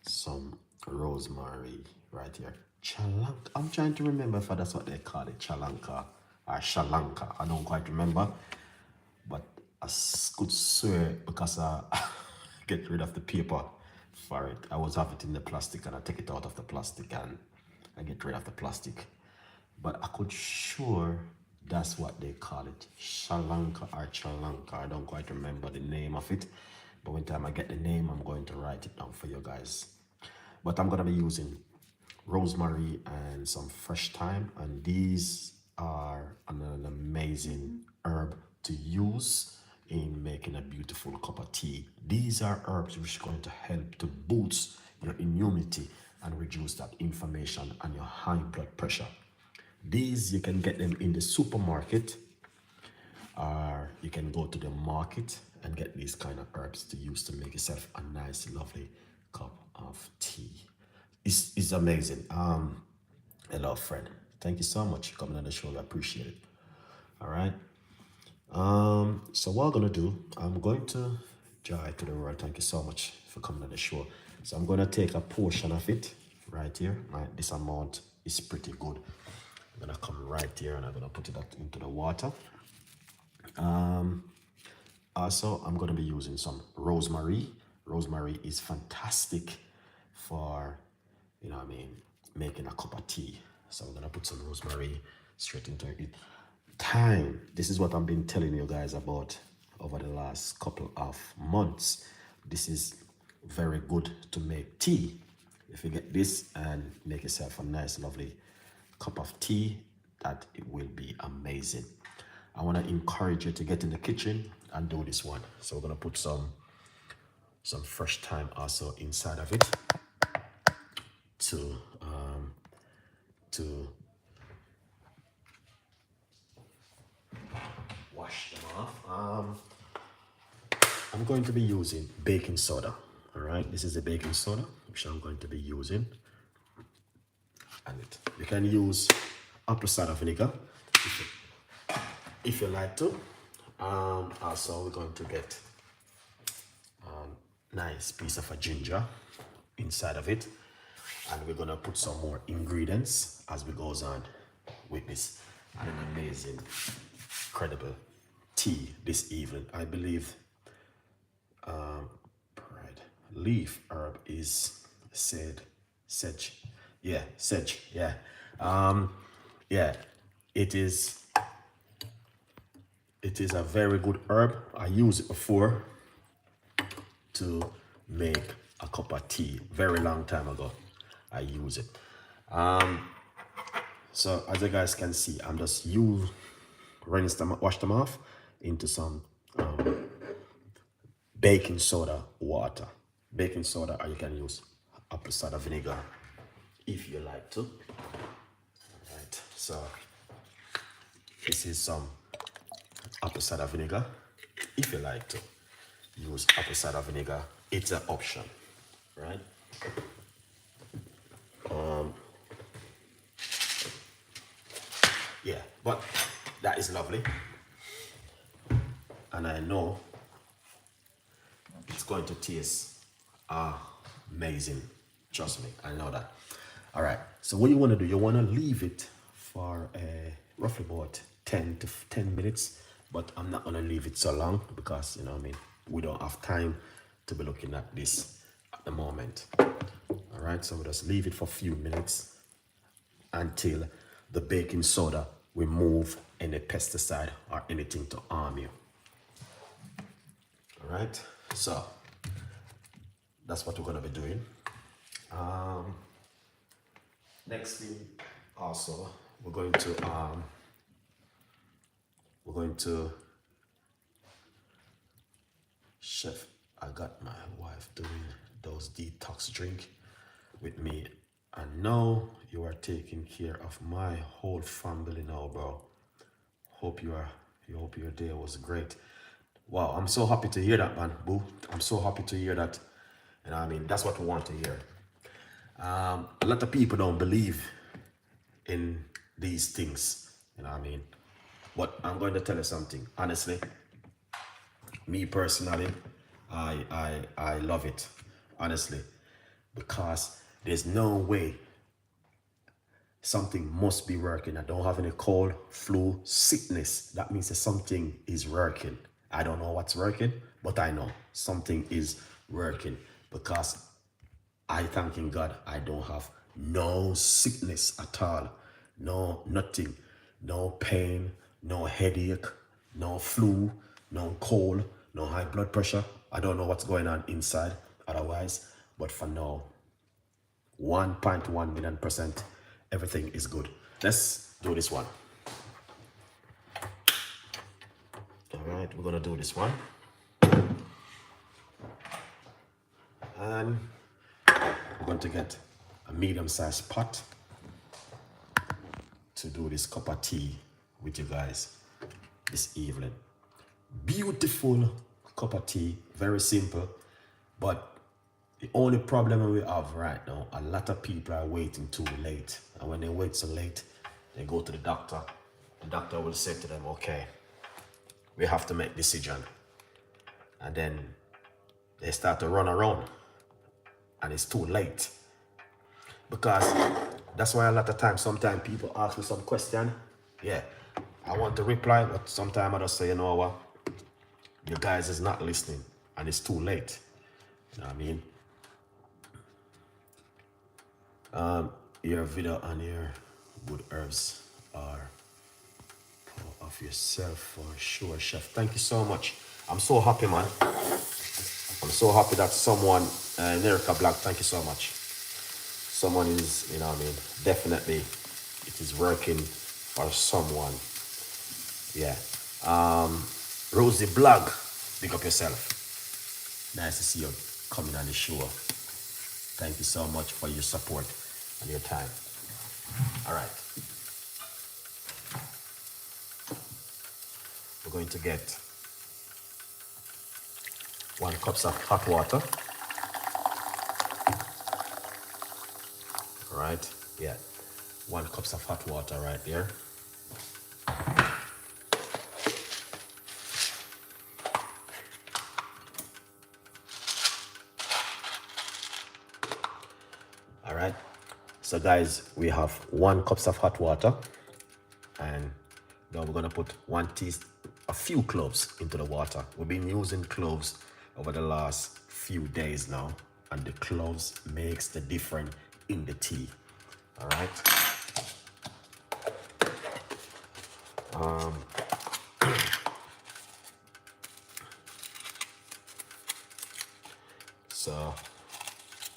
some rosemary right here. Chalanka. I'm trying to remember if that's what they call it, chalanka or shalanka. I don't quite remember, but could swear because I get rid of the paper for it. I was have it in the plastic and I take it out of the plastic and I get rid of the plastic. But I could sure that's what they call it, shalanka or chalanka. I don't quite remember the name of it, but when time I get the name, I'm going to write it down for you guys. But I'm gonna be using rosemary and some fresh thyme, and these are an amazing herb to use in making a beautiful cup of tea. These are herbs which are going to help to boost your immunity and reduce that inflammation and your high blood pressure. These you can get them in the supermarket, or you can go to the market and get these kind of herbs to use to make yourself a nice lovely cup of tea. It's amazing. Hello friend, thank you so much for coming on the show. I appreciate it. All right. So what I'm gonna do, I'm going to joy to the world. Thank you so much for coming on the show. So I'm gonna take a portion of it right here. Right, this amount is pretty good. I'm gonna come right here and I'm gonna put it into the water. Also, I'm gonna be using some rosemary. Rosemary is fantastic for, what I mean, making a cup of tea. So I'm gonna put some rosemary straight into it. Thyme. This is what I've been telling you guys about over the last couple of months. This is very good to make tea. If you get this and make yourself a nice, lovely cup of tea, that it will be amazing. I want to encourage you to get in the kitchen and do this one. So we're gonna put some fresh thyme also inside of it to wash them off. I'm going to be using baking soda. All right, this is the baking soda which I'm going to be using, and you can use apple cider vinegar if you like to. Also, we're going to get a nice piece of a ginger inside of it, and we're gonna put some more ingredients as we goes on with this, and an amazing, incredible tea this evening. I believe leaf herb is sedge. Yeah, sedge. Yeah, yeah. It is a very good herb. I used it before to make a cup of tea very long time ago. I use it. So as you guys can see, I'm just wash them off into some baking soda water. Baking soda, or you can use apple cider vinegar if you like to. All right, so this is some apple cider vinegar. If you like to use apple cider vinegar, it's an option, right? Yeah, but that is lovely, and I know it's going to taste amazing. Trust me, I know that. All right, so what you want to do, you want to leave it for roughly about 10 minutes, but I'm not going to leave it so long because, we don't have time to be looking at this at the moment. All right, so we'll just leave it for a few minutes until the baking soda remove any pesticide or anything to harm you. All right, so that's what we're going to be doing. Next thing also, we're going to chef, I got my wife doing those detox drink with me, and now you are taking care of my whole family now, bro. Hope your day was great. Wow, I'm so happy to hear that, man. Boo, I'm so happy to hear that. And that's what we want to hear. A lot of people don't believe in these things, but I'm going to tell you something. Honestly, me personally, I love it. Honestly, because there's no way something must be working. I don't have any cold, flu, sickness. That means that something is working. I don't know what's working, but I know something is working because I thanking God I don't have no sickness at all. No, nothing. No pain, no headache, no flu, no cold, no high blood pressure. I don't know what's going on inside otherwise, but for now, 1.1 million%, everything is good. Let's do this one. All right, we're gonna do this one. And we're going to get a medium-sized pot to do this cup of tea with you guys this evening. Beautiful cup of tea, very simple, but the only problem we have right now, a lot of people are waiting too late. And when they wait so late, they go to the doctor. The doctor will say to them, okay, we have to make a decision. And then they start to run around and it's too late. Because that's why a lot of times, sometimes people ask me some question. Yeah, I want to reply, but sometimes I just say, you know what? You guys is not listening and it's too late. You know what I mean? Your video and your good herbs are part of yourself for sure, Chef. Thank you so much. I'm so happy, man. I'm so happy that someone, Nerika Black, thank you so much. Someone is, you know what I mean, definitely it is working for someone. Yeah. Rosie Blog, pick up yourself. Nice to see you coming on the show. Thank you so much for your support and your time. All right. We're going to get 1 cup of hot water. All right. Yeah. 1 cup of hot water right there. All right. So guys, we have 1 cup of hot water, and now we're gonna put a few cloves into the water. We've been using cloves over the last few days now, and the cloves makes the difference in the tea. All right. So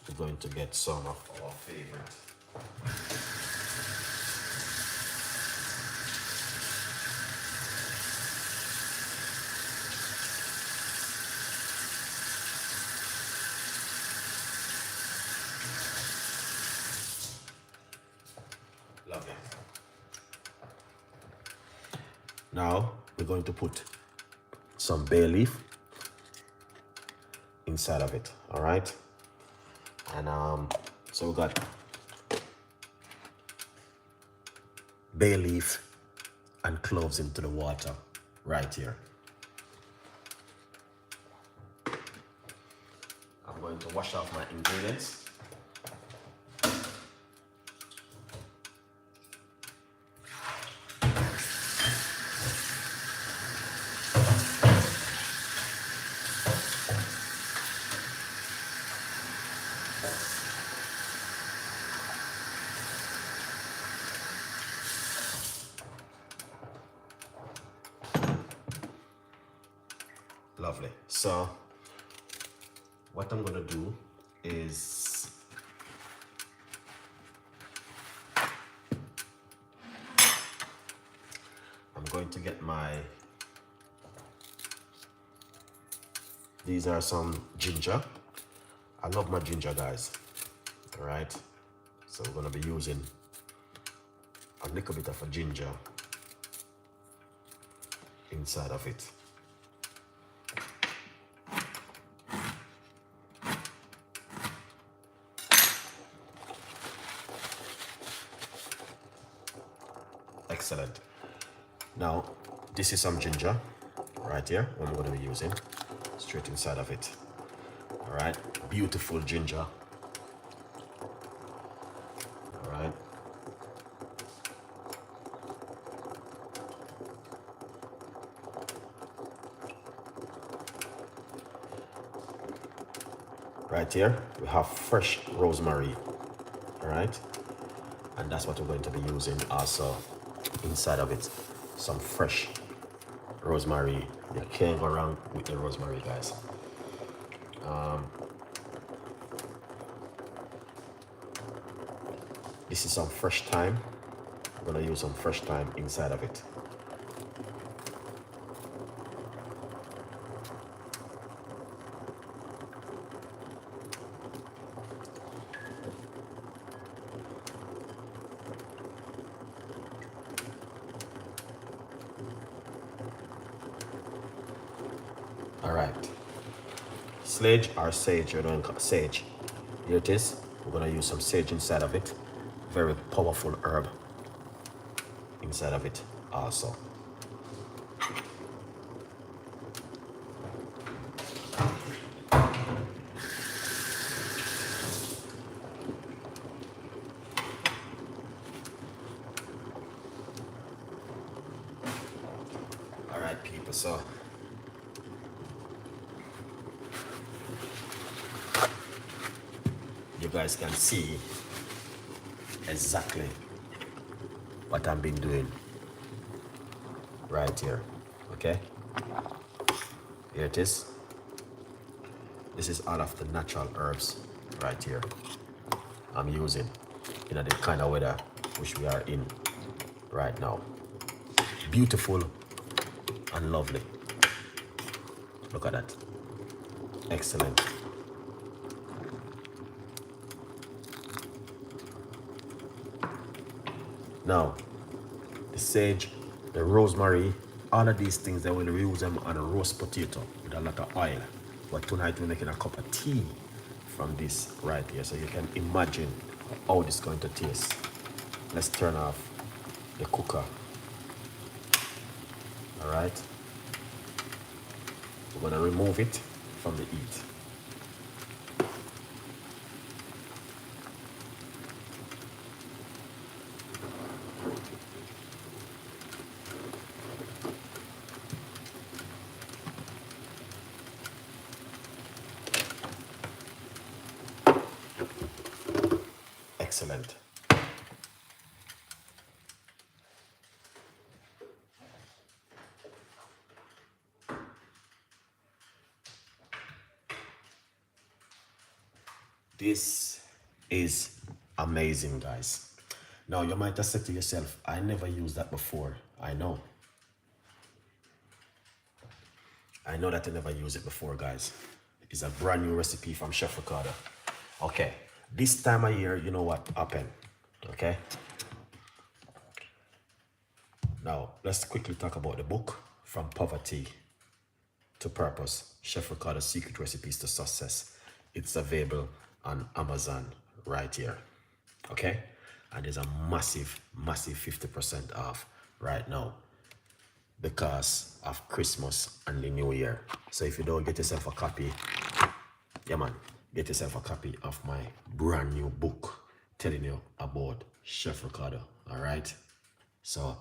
we're going to get some of our favorite. Lovely. Now we're going to put some bay leaf inside of it. All right. And so we got bay leaf and cloves into the water right here. I'm going to wash off my ingredients. Lovely. So what I'm going to do is I'm going to get these are some ginger. I love my ginger, guys. All right. So we're going to be using a little bit of a ginger inside of it. Excellent. Now, this is some ginger right here, what I'm going to be using straight inside of it. All right, beautiful ginger. Right here, we have fresh rosemary, all right? And that's what we're going to be using also inside of it. Some fresh rosemary. You can't go wrong with the rosemary, guys. This is some fresh thyme. I'm gonna use some fresh thyme inside of it. All right. Sage or sage, you don't call sage. Here it is. We're gonna use some sage inside of it. Very powerful herb inside of it also. All right, people, so you guys can see exactly what I've been doing right here. Okay, here it is. This is all of the natural herbs right here I'm using in the kind of weather which we are in right now. Beautiful and lovely. Look at that. Excellent. Now, the sage, the rosemary, all of these things, they will use them on a roast potato with a lot of oil. But tonight we're making a cup of tea from this right here. So you can imagine how this is going to taste. Let's turn off the cooker. All right. We're gonna remove it from the heat. Excellent. This is amazing, guys. Now you might have said to yourself, I never used that before. I know that I never used it before, guys. It's a brand new recipe from Chef Ricardo. Okay, this time of year, you know what happened, okay? Now, let's quickly talk about the book, From Poverty to Purpose, Chef Ricardo's Secret Recipes to Success. It's available on Amazon right here, okay? And there's a massive 50% off right now because of Christmas and the New Year. So if you don't get yourself a copy, yeah man, get yourself a copy of my brand new book telling you about Chef Ricardo, all right? So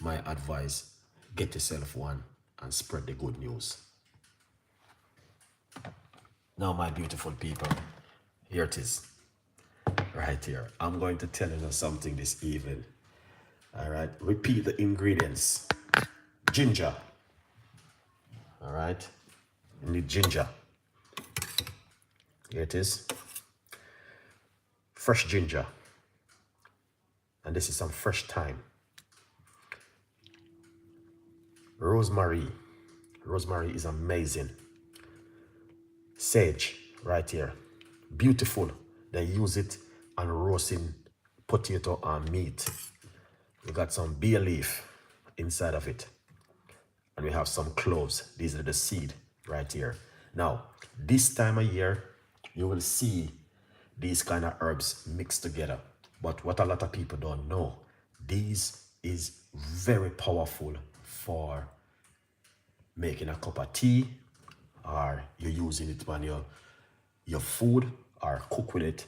my advice, get yourself one and spread the good news. Now, my beautiful people, here it is, right here. I'm going to tell you something this evening, all right? Repeat the ingredients. Ginger, all right? You need ginger. Here it is. Fresh ginger. And this is some fresh thyme. Rosemary. Rosemary is amazing. Sage, right here. Beautiful. They use it on roasting potato and meat. We got some bay leaf inside of it. And we have some cloves. These are the seed right here. Now, this time of year, you will see these kind of herbs mixed together. But what a lot of people don't know, these is very powerful for making a cup of tea, or you're using it on your food, or cook with it.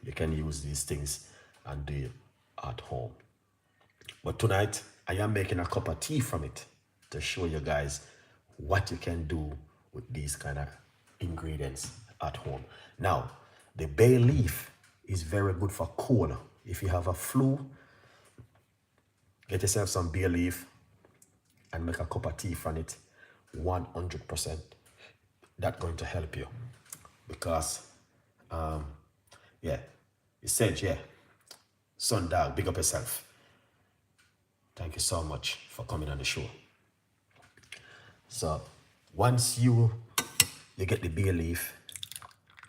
You can use these things and do it at home. But tonight, I am making a cup of tea from it to show you guys what you can do with these kind of ingredients at home. Now, the bay leaf is very good for cold. If you have a flu, get yourself some bay leaf and make a cup of tea from it. 100%. That's going to help you. Because, yeah, it said, yeah, son dog, big up yourself. Thank you so much for coming on the show. So, once you get the bay leaf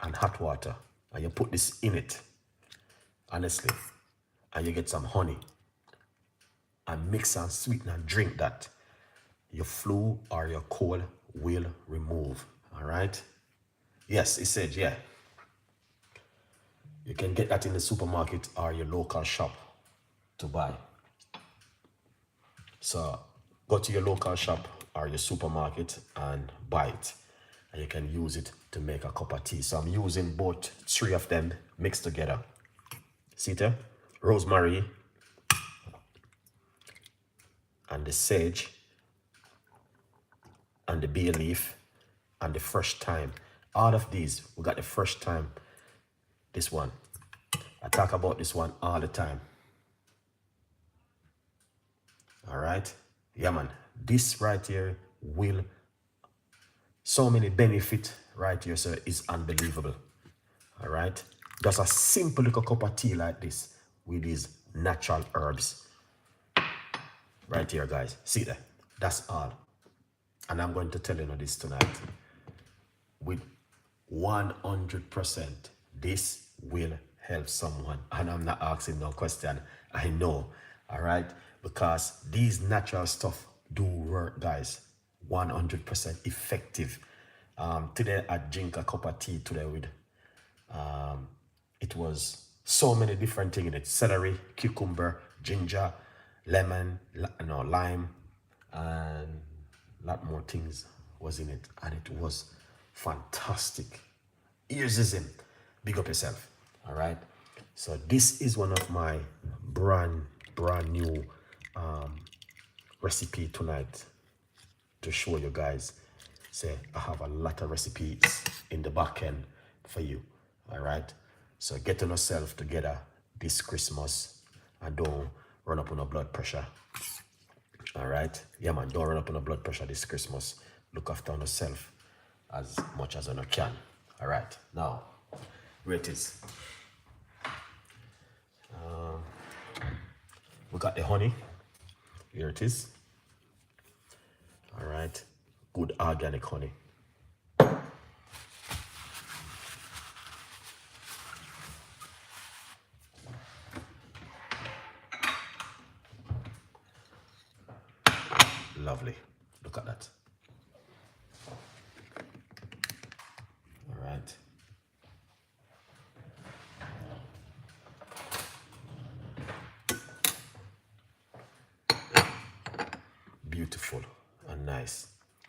and hot water, and you put this in it, honestly, and you get some honey, and mix and sweeten and drink that, your flu or your cold will remove. All right? Yes, it said, yeah. You can get that in the supermarket or your local shop to buy. So go to your local shop or your supermarket and buy it. And you can use it to make a cup of tea. So I'm using both 3 of them mixed together. See there? Rosemary and the sage and the bay leaf and the fresh thyme. All of these, we got the fresh thyme. This one. I talk about this one all the time. All right? Yeah, man. This right here will, so many benefits right here, so it's unbelievable. All right? Just a simple little cup of tea like this with these natural herbs. Right here, guys. See that? That's all. And I'm going to tell you this tonight. With 100%, this will help someone. And I'm not asking no question. I know. All right? Because these natural stuff do work, guys. 100% effective. Today I drink a cup of tea today with, it was so many different things in it. Celery, cucumber, ginger, lemon, lime, and a lot more things was in it. And it was fantastic. Here's him. Big up yourself. All right. So this is one of my brand new recipe tonight to show you guys. Say I have a lot of recipes in the back end for you. All right. So get yourself together this Christmas and don't run up on a blood pressure. All right. Yeah, man. Don't run up on a blood pressure this Christmas. Look after yourself as much as you can. All right. Now, here it is. We got the honey. Here it is. All right. Good organic honey. Lovely. Look at that. All right. Beautiful and nice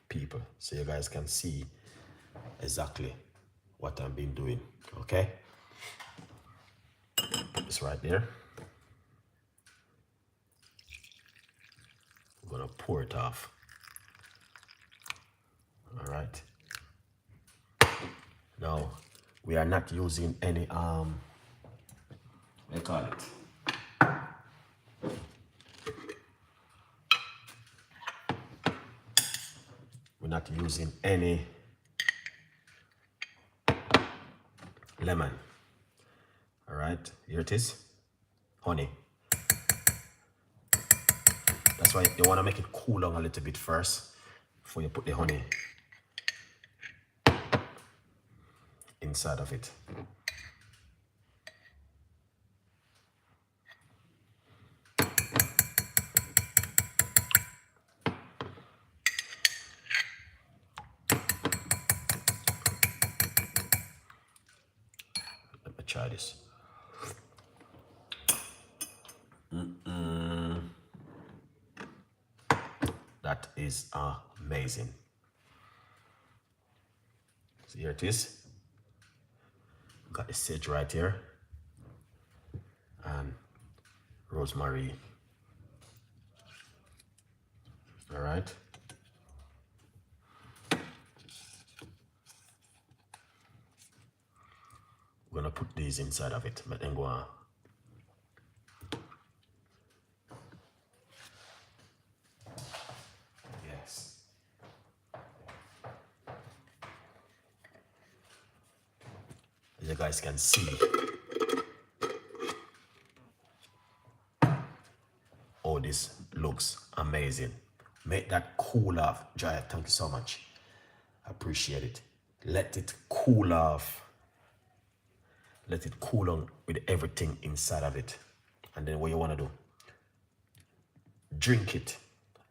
people. So you guys can see exactly what I've been doing. Okay. Put this right there. I'm gonna pour it off. All right. Now we are not using any what do you call it? We're not using any lemon. All right, here it is, honey. That's why you want to make it cool down a little bit first before you put the honey inside of it. Let me try this. That is amazing. So here it is. Got the sage right here and rosemary. All right. gonna put these inside of it, but then go on. Yes. As you guys can see, oh, this looks amazing. Make that cool off. Jaya, thank you so much. I appreciate it. Let it cool off. Let it cool on with everything inside of it. And then what you want to do, drink it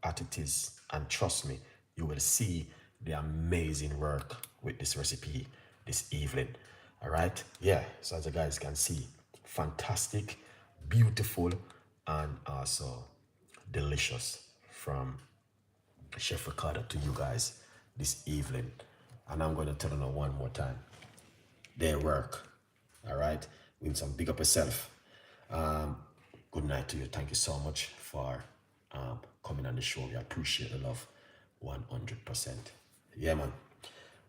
as it is. And trust me, you will see the amazing work with this recipe this evening. All right? Yeah, so as you guys can see, fantastic, beautiful, and also delicious from Chef Ricardo to you guys this evening. And I'm going to tell you one more time, their work. All right, with some big up yourself. Good night to you. Thank you so much for coming on the show. We appreciate the love 100%. Yeah, man.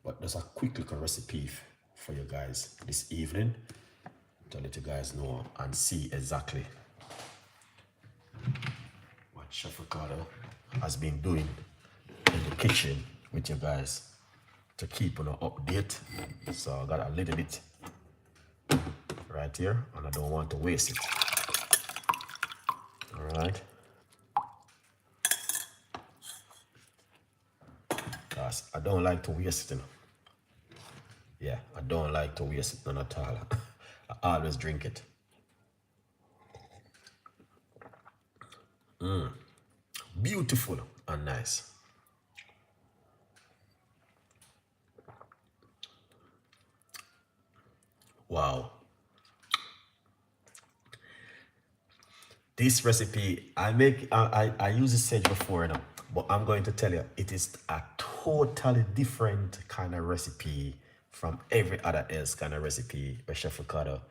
But there's a quick little recipe for you guys this evening to let you guys know and see exactly what Chef Ricardo has been doing in the kitchen with you guys to keep on an update. So I got a little bit right here, and I don't want to waste it. All right, because I don't like to waste it, you know? Yeah, I don't like to waste it none at all. I always drink it. Beautiful and nice. Wow. This recipe, I used this sage before, you know, but I'm going to tell you, it is a totally different kind of recipe from every other else kind of recipe where Chef Ricardo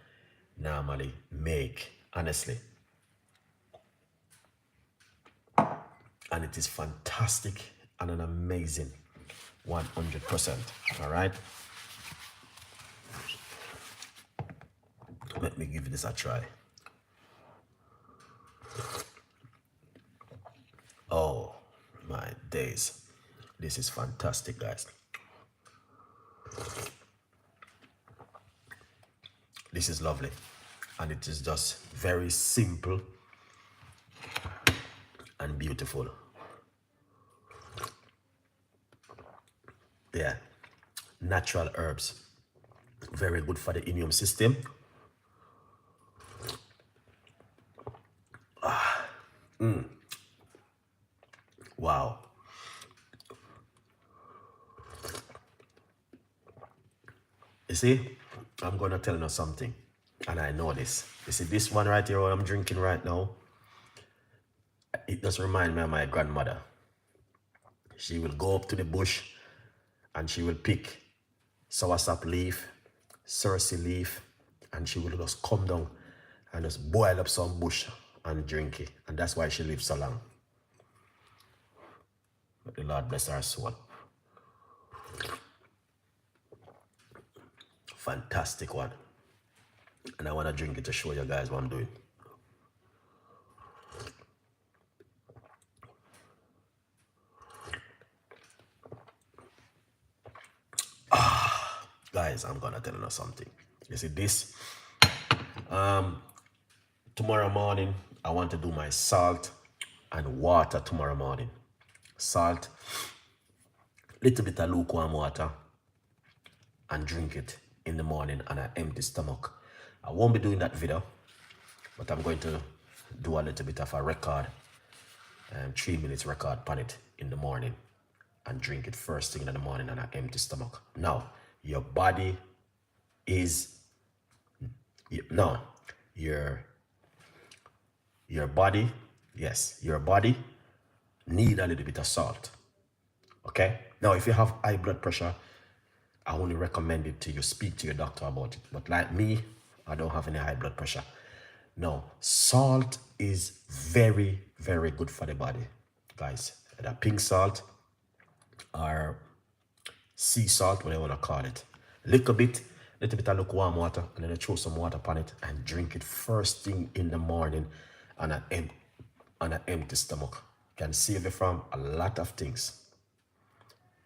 normally make, honestly. And it is fantastic and an amazing 100%. All right. Let me give this a try. Oh my days. This is fantastic, guys. This is lovely. And it is just very simple and beautiful. Yeah. Natural herbs. Very good for the immune system. Wow. You see, I'm going to tell you something, and I know this. You see, this one right here, what I'm drinking right now, it does remind me of my grandmother. She will go up to the bush, and she will pick soursop leaf, cerci leaf, and she will just come down and just boil up some bush and drink it. And that's why she lives so long. But the Lord bless her soul. Fantastic one. And I want to drink it to show you guys what I'm doing. Guys, I'm gonna tell you something. You see this? Tomorrow morning, I want to do my salt and water tomorrow morning. Salt, little bit of lukewarm water, and drink it in the morning on an empty stomach. I won't be doing that video, but I'm going to do a little bit of a record, 3 minutes record on it in the morning, and drink it first thing in the morning on an empty stomach. Now, your body is, no, your body, yes, your body need a little bit of salt. Okay? Now, if you have high blood pressure, I only recommend it to you, speak to your doctor about it. But like me, I don't have any high blood pressure. No, salt is very, very good for the body, guys. The pink salt or sea salt, whatever you want to call it. Little bit, little bit of lukewarm water, and then you throw some water upon it and drink it first thing in the morning on an empty stomach. Can save you from a lot of things.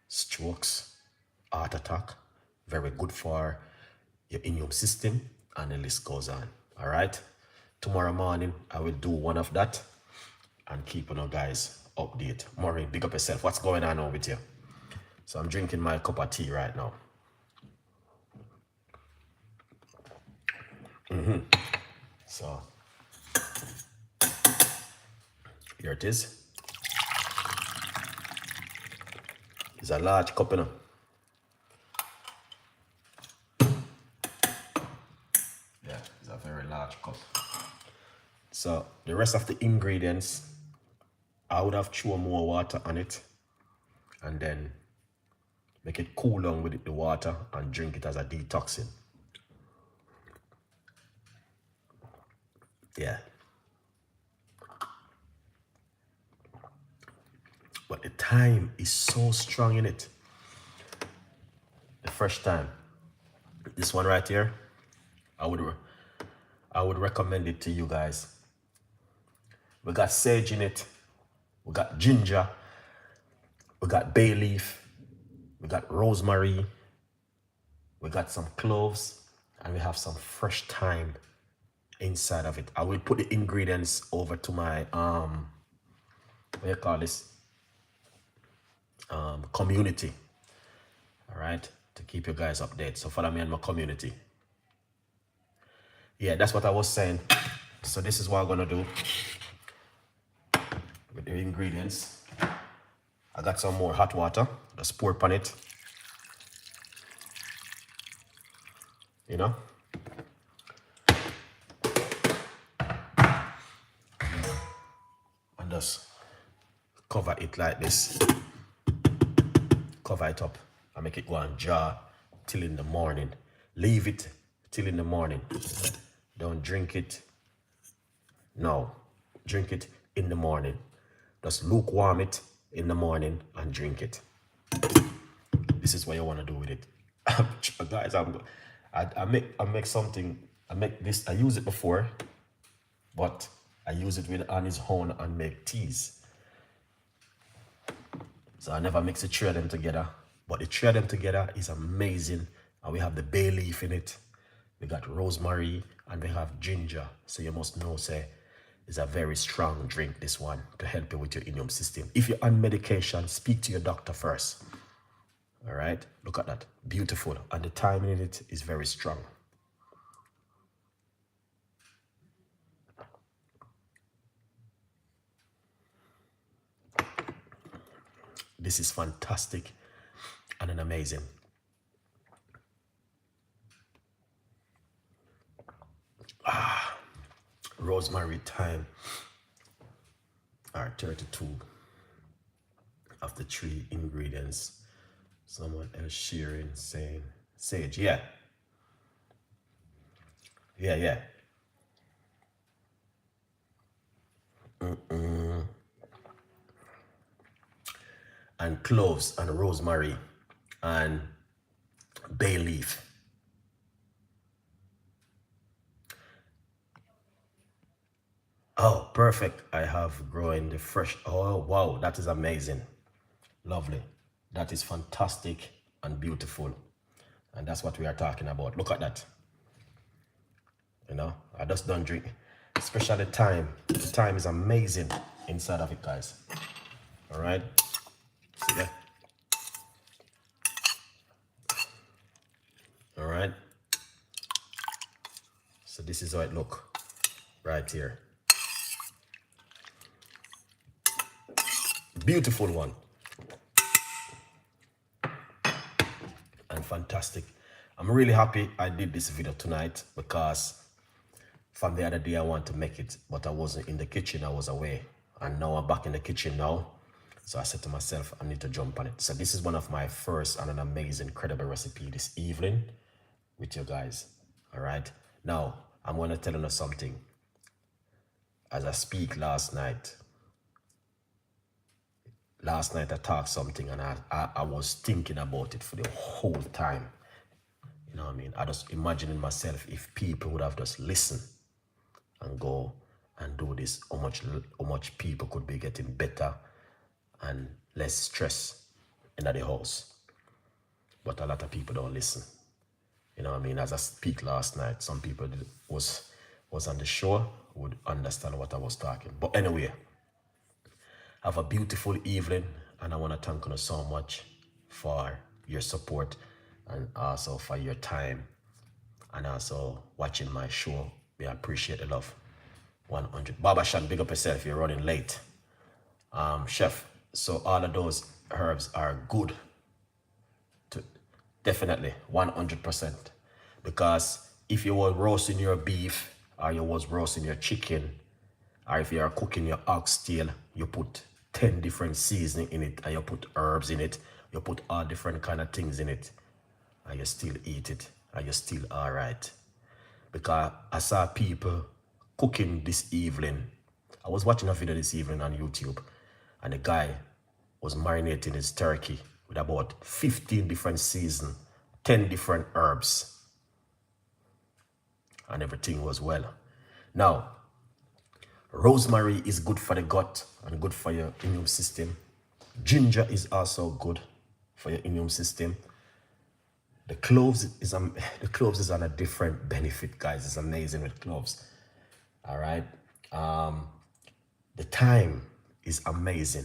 Strokes, heart attack, very good for your immune system, and the list goes on. All right. Tomorrow morning, I will do one of that and keep on guys update. Maureen, big up yourself. What's going on with you? So I'm drinking my cup of tea right now. So here it is. It's a large cup, you know. Yeah, it's a very large cup. So the rest of the ingredients, I would have thrown more water on it and then make it cool down with the water and drink it as a detoxing. Yeah. But the thyme is so strong in it. The fresh thyme. This one right here, I would recommend it to you guys. We got sage in it. We got ginger. We got bay leaf. We got rosemary. We got some cloves. And we have some fresh thyme inside of it. I will put the ingredients over to my what do you call this? Community. All right, to keep you guys updated. So follow me on my community. Yeah, that's what I was saying. So this is what I'm gonna do with the ingredients. I got some more hot water. Just pour upon it. You know. And just cover it like this. Cover it up and make it go and jar till in the morning. Leave it till in the morning. Don't drink it now. Drink it in the morning. Just lukewarm it in the morning and drink it. This is what you want to do with it. Guys, I make something. I make this. I use it before, but I use it with on its own and make teas. So I never mix the three of them together. But the three of them together is amazing. And we have the bay leaf in it. We got rosemary and we have ginger. So you must know, say, it's a very strong drink, this one, to help you with your immune system. If you're on medication, speak to your doctor first. All right? Look at that. Beautiful. And the thyme in it is very strong. This is fantastic and an amazing. Rosemary, thyme are 32 of the 3 ingredients. Someone else sharing saying sage. Yeah. And cloves and rosemary and bay leaf. Oh, perfect. I have growing the fresh. Oh, wow. That is amazing. Lovely. That is fantastic and beautiful. And that's what we are talking about. Look at that. You know, I just don't drink. Especially thyme. The thyme is amazing inside of it, guys. All right. See that? All right. So this is how it look right here. Beautiful one. And fantastic. I'm really happy I did this video tonight because from the other day I want to make it, but I wasn't in the kitchen, I was away. And now I'm back in the kitchen now. So I said to myself, I need to jump on it. So this is one of my first and an amazing, incredible recipe this evening with you guys. All right. Now, I'm going to tell you something. As I speak last night I talked something and I was thinking about it for the whole time. You know what I mean? I just imagining myself if people would have just listened and go and do this, how much people could be getting better and less stress in the house. But a lot of people don't listen. You know what I mean? As I speak last night, some people was on the show would understand what I was talking. But anyway, have a beautiful evening, and I want to thank you so much for your support and also for your time and also watching my show. We appreciate the love. 100. Baba Shan, big up yourself. You're running late. Chef, so all of those herbs are good. Definitely, 100%. Because if you were roasting your beef, or you was roasting your chicken, or if you are cooking your oxtail, you put 10 different seasoning in it, and you put herbs in it, you put all different kind of things in it, and you still eat it, and you're still all right. Because I saw people cooking this evening. I was watching a video this evening on YouTube, and the guy was marinating his turkey with about 15 different seasons, 10 different herbs, and everything was well. Now, rosemary is good for the gut and good for your immune system. Ginger is also good for your immune system. The cloves is on a different benefit, guys. It's amazing with cloves. All right. The thyme is amazing.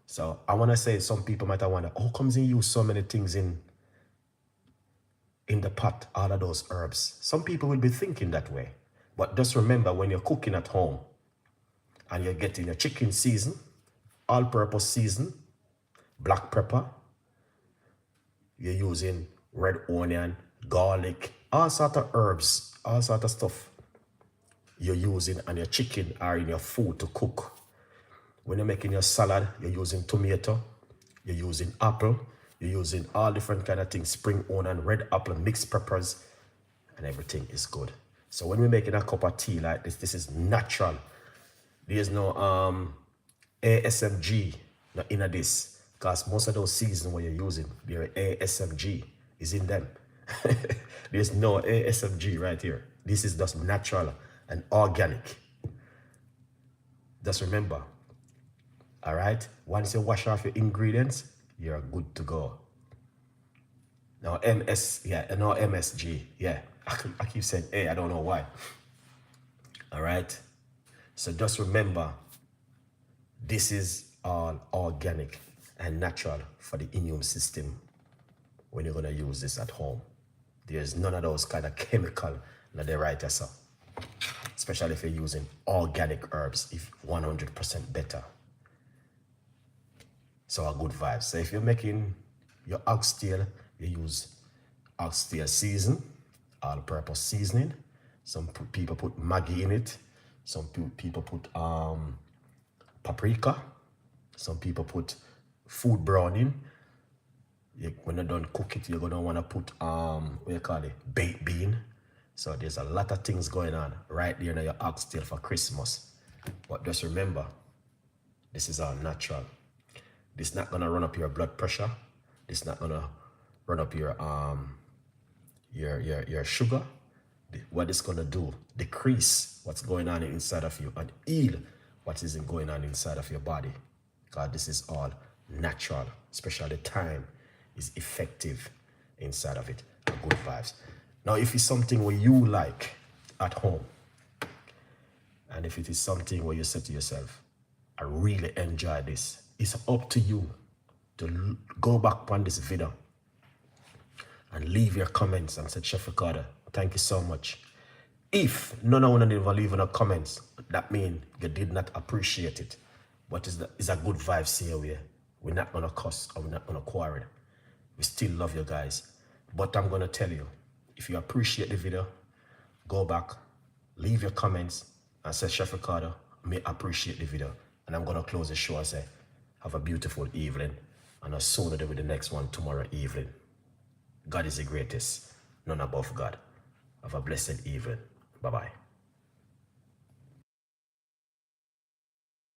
So I want to say, some people might have wondered, how comes you use so many things in the pot, all of those herbs? Some people will be thinking that way. But just remember, when you're cooking at home and you're getting your chicken season, all-purpose season, black pepper, you're using red onion, garlic, all sort of herbs, all sort of stuff you're using on your chicken or in your food to cook. When you're making your salad, you're using tomato, you're using apple, you're using all different kind of things, spring onion, red apple, mixed peppers, and everything is good. So when we're making a cup of tea like this is natural. There's no ASMG in this, because most of those seasons what you're using, their ASMG is in them. There's no ASMG right here. This is just natural and organic. Just remember, all right? Once you wash off your ingredients, you're good to go. Now MSG, yeah. I keep saying A, I don't know why. All right? So just remember, this is all organic and natural for the immune system when you're gonna use this at home. There's none of those kind of chemical that they write us up. Especially if you're using organic herbs, if 100% better. So a good vibe. So if you're making your oxtail, you use oxtail season, all-purpose seasoning. Some people put Maggi in it. Some people put paprika. Some people put food browning. When you're done cook it, you're gonna wanna put what you call it, baked bean. So there's a lot of things going on right there in your oxtail for Christmas. But just remember, this is all natural. This is not gonna run up your blood pressure. This is not gonna run up your sugar. What it's gonna do, decrease what's going on inside of you and heal what isn't going on inside of your body. God, this is all natural, especially the thyme is effective inside of it. Good vibes. Now, if it's something where you like at home, and if it is something where you say to yourself, I really enjoy this, it's up to you to go back on this video and leave your comments and say, Chef Ricardo, thank you so much. If none of you even leave no comments, that means you did not appreciate it. But it's a good vibe here. We're not gonna cuss or we're not gonna quarrel. We still love you guys. But I'm gonna tell you, if you appreciate the video, go back, leave your comments and say, Chef Ricardo, may appreciate the video. And I'm gonna close the show and say, have a beautiful evening. And I'll soon do with the next one tomorrow evening. God is the greatest, none above God. Have a blessed evening. Bye-bye.